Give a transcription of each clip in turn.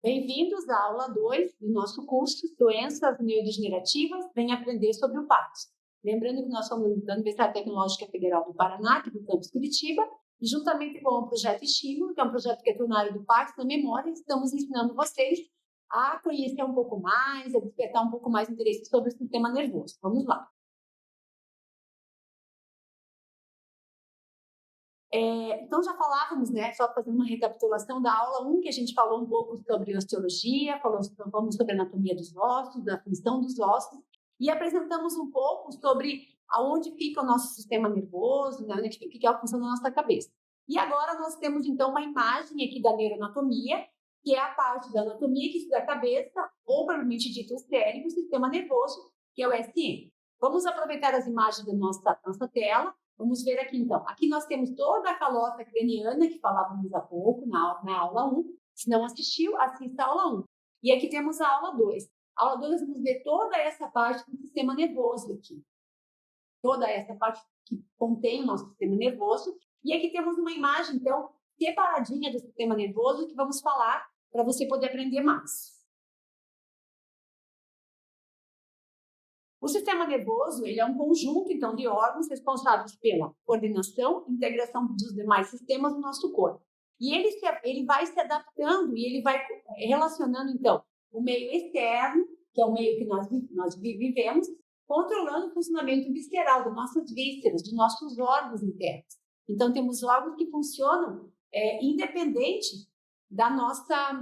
Bem-vindos à aula 2 do nosso curso Doenças Neurodegenerativas, Vem Aprender sobre o Parkinson. Lembrando que nós somos da Universidade Tecnológica Federal do Paraná, aqui do campus Curitiba, e juntamente com o Projeto Estímulo, que é um projeto que atua na área do Parkinson, da memória, estamos ensinando vocês a conhecer um pouco mais, a despertar um pouco mais o interesse sobre o sistema nervoso. Vamos lá. Então, já falávamos, né, só fazendo uma recapitulação da aula 1, que a gente falou um pouco sobre osteologia, falamos sobre a anatomia dos ossos, da função dos ossos, e apresentamos um pouco sobre aonde fica o nosso sistema nervoso, né, o que é a função da nossa cabeça. E agora nós temos, então, uma imagem aqui da neuroanatomia, que é a parte da anatomia que estuda a cabeça, ou propriamente dito o cérebro, o sistema nervoso, que é o SM. Vamos aproveitar as imagens da nossa tela. Vamos ver aqui, então. Aqui nós temos toda a calota craniana, que falávamos há pouco, na aula 1. Se não assistiu, assista a aula 1. E aqui temos a aula 2. A aula 2, vamos ver toda essa parte do sistema nervoso aqui. Toda essa parte que contém o nosso sistema nervoso. E aqui temos uma imagem, então, separadinha do sistema nervoso, que vamos falar para você poder aprender mais. O sistema nervoso, ele é um conjunto, então, de órgãos responsáveis pela coordenação e integração dos demais sistemas do nosso corpo. E ele vai se adaptando e ele vai relacionando, então, o meio externo, que é o meio que nós vivemos, controlando o funcionamento visceral das nossas vísceras, dos nossos órgãos internos. Então, temos órgãos que funcionam independente da nossa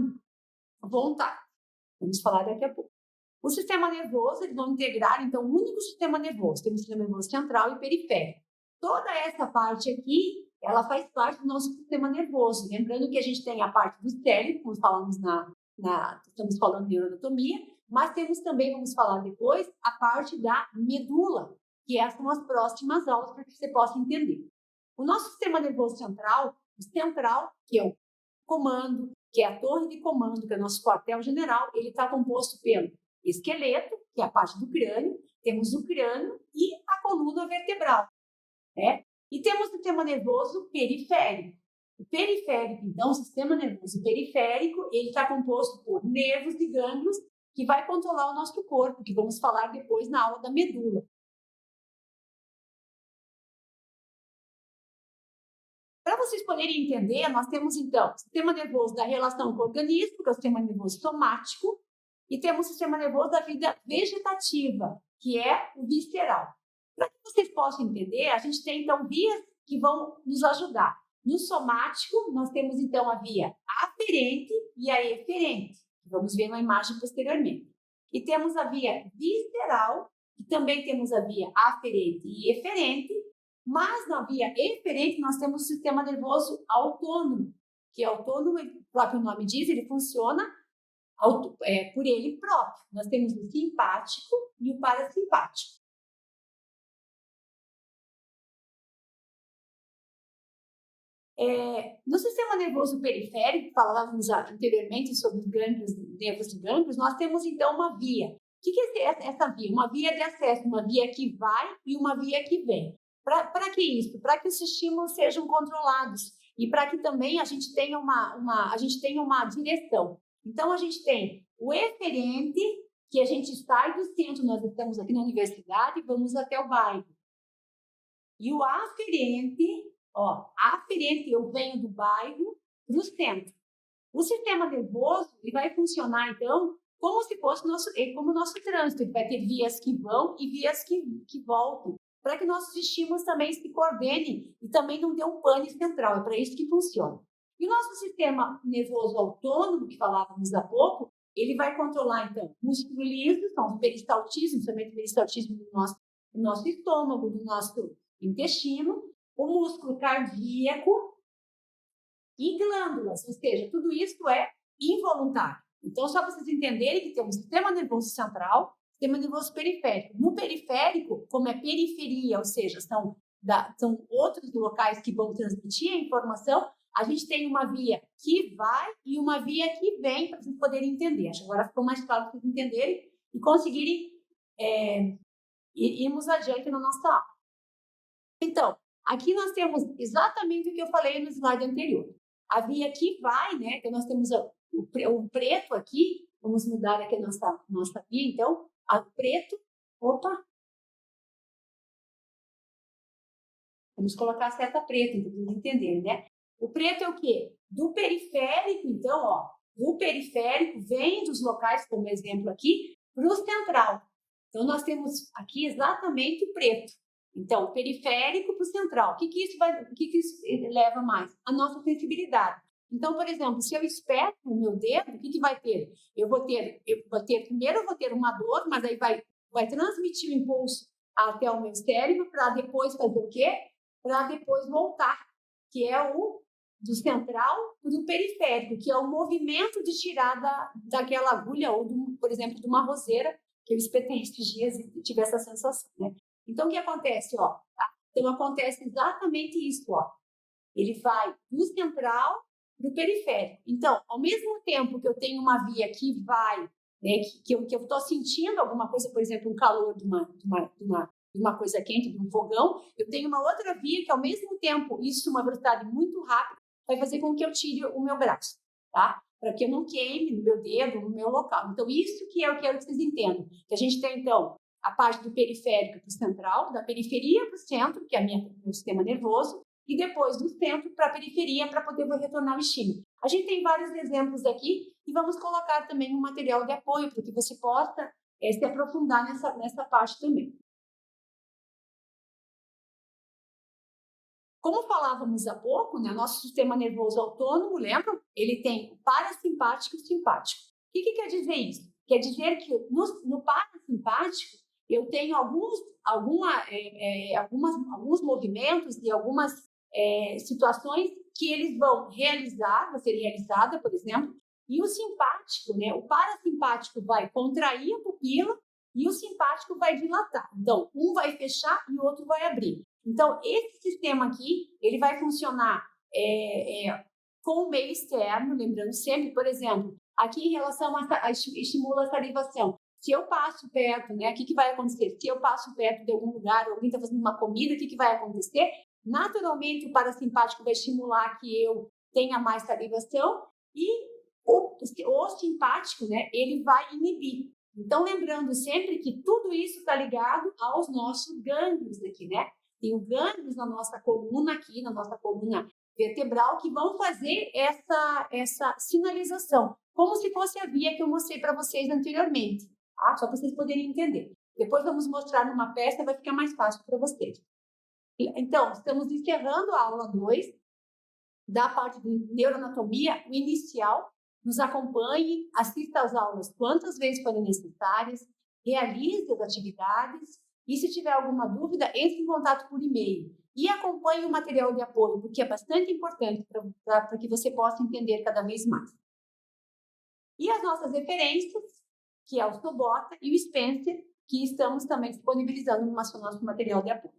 vontade. Vamos falar daqui a pouco. O sistema nervoso, eles vão integrar, então, o único sistema nervoso. Temos o sistema nervoso central e periférico. Toda essa parte aqui, ela faz parte do nosso sistema nervoso. Lembrando que a gente tem a parte do cérebro, como falamos estamos falando de neuroanatomia, mas temos também, vamos falar depois, a parte da medula, que essas são as próximas aulas para que você possa entender. O nosso sistema nervoso central, que é o comando, que é a torre de comando, que é o nosso quartel-general, ele está composto pelo esqueleto, que é a parte do crânio, temos o crânio e a coluna vertebral, né? E temos o sistema nervoso periférico. O periférico, então, o sistema nervoso periférico, ele está composto por nervos e gânglios que vai controlar o nosso corpo, que vamos falar depois na aula da medula. Para vocês poderem entender, nós temos, então, o sistema nervoso da relação com o organismo, que é o sistema nervoso somático, e temos o sistema nervoso da vida vegetativa, que é o visceral. Para que vocês possam entender, a gente tem, então, vias que vão nos ajudar. No somático, nós temos, então, a via aferente e a eferente, que vamos ver na imagem posteriormente. E temos a via visceral, e também temos a via aferente e eferente, mas na via eferente nós temos o sistema nervoso autônomo, que é autônomo, o próprio nome diz, ele funciona por ele próprio. Nós temos o simpático e o parasimpático. No sistema nervoso periférico, falávamos anteriormente sobre os gânglios, nervos e gânglios, nós temos então uma via. O que é essa via? Uma via de acesso, uma via que vai e uma via que vem. Para que isso? Para que os estímulos sejam controlados e para que também a gente tenha uma direção. Então, a gente tem o eferente, que a gente sai do centro, nós estamos aqui na universidade, vamos até o bairro. E o aferente, eu venho do bairro para o centro. O sistema nervoso, ele vai funcionar, então, como se fosse como o nosso trânsito. Ele vai ter vias que vão e vias que voltam, para que nossos estímulos também se coordenem e também não dê um pane central. É para isso que funciona. E o nosso sistema nervoso autônomo, que falávamos há pouco, ele vai controlar, então, músculo liso, são os peristaltismos, também o peristaltismo do nosso estômago, do nosso intestino, o músculo cardíaco e glândulas, ou seja, tudo isso é involuntário. Então, só para vocês entenderem que temos sistema nervoso central, sistema nervoso periférico. No periférico, como é periferia, ou seja, são outros locais que vão transmitir a informação, a gente tem uma via que vai e uma via que vem para vocês poderem entender. Acho que agora ficou mais claro para vocês entenderem e conseguirem irmos adiante na nossa aula. Então, aqui nós temos exatamente o que eu falei no slide anterior. A via que vai, né? Então, nós temos O preto aqui, vamos mudar aqui a nossa via, então, o preto, vamos colocar a seta preta, então, para vocês entenderem, né? O preto é o quê? Do periférico, então, ó, do periférico vem dos locais, como exemplo aqui, para o central. Então, nós temos aqui exatamente o preto. Então, periférico para o central. O que isso leva mais? A nossa sensibilidade. Então, por exemplo, se eu espeto o meu dedo, o que vai ter? Primeiro eu vou ter uma dor, mas aí vai transmitir o impulso até o meu cérebro para depois fazer o quê? Para depois voltar, que é o do central para o periférico, que é o movimento de tirar daquela agulha ou, por exemplo, de uma roseira, que eu espetei esses dias e tive essa sensação, né? Então, o que acontece? Ó, tá? Então, acontece exatamente isso. Ó. Ele vai do central para o periférico. Então, ao mesmo tempo que eu tenho uma via que vai, né, que eu estou sentindo alguma coisa, por exemplo, um calor de uma coisa quente, de um fogão, eu tenho uma outra via que, ao mesmo tempo, isso, uma velocidade muito rápida, vai fazer com que eu tire o meu braço, tá? Para que eu não queime no meu dedo, no meu local. Então, isso que eu quero que vocês entendam. Que a gente tem, então, a parte do periférico para o central, da periferia para o centro, que é meu sistema nervoso, e depois do centro para a periferia para poder retornar o estímulo. A gente tem vários exemplos aqui e vamos colocar também um material de apoio para que você possa se aprofundar nessa parte também. Como falávamos há pouco, né, nosso sistema nervoso autônomo, lembram? Ele tem o parasimpático e o simpático. O que quer dizer isso? Quer dizer que no parasimpático eu tenho alguns movimentos e algumas situações que eles vão ser realizada, por exemplo, e o simpático, né, o parasimpático vai contrair a pupila e o simpático vai dilatar. Então, um vai fechar e o outro vai abrir. Então, esse sistema aqui, ele vai funcionar com o meio externo, lembrando sempre, por exemplo, aqui em relação a estimula a salivação. Se eu passo perto, né, o que vai acontecer? Se eu passo perto de algum lugar, alguém está fazendo uma comida, o que vai acontecer? Naturalmente, o parasimpático vai estimular que eu tenha mais salivação e o simpático, né, ele vai inibir. Então, lembrando sempre que tudo isso está ligado aos nossos gânglios aqui, né? Tem gânglios na nossa coluna aqui, na nossa coluna vertebral, que vão fazer essa sinalização, como se fosse a via que eu mostrei para vocês anteriormente, tá? Só para vocês poderem entender. Depois vamos mostrar numa peça, vai ficar mais fácil para vocês. Então, estamos encerrando a aula 2 da parte de neuroanatomia, o inicial. Nos acompanhe, assista às aulas quantas vezes forem necessárias, realize as atividades e, se tiver alguma dúvida, entre em contato por e-mail. E acompanhe o material de apoio, porque é bastante importante para que você possa entender cada vez mais. E as nossas referências, que é o Sobota e o Spencer, que estamos também disponibilizando no nosso material de apoio.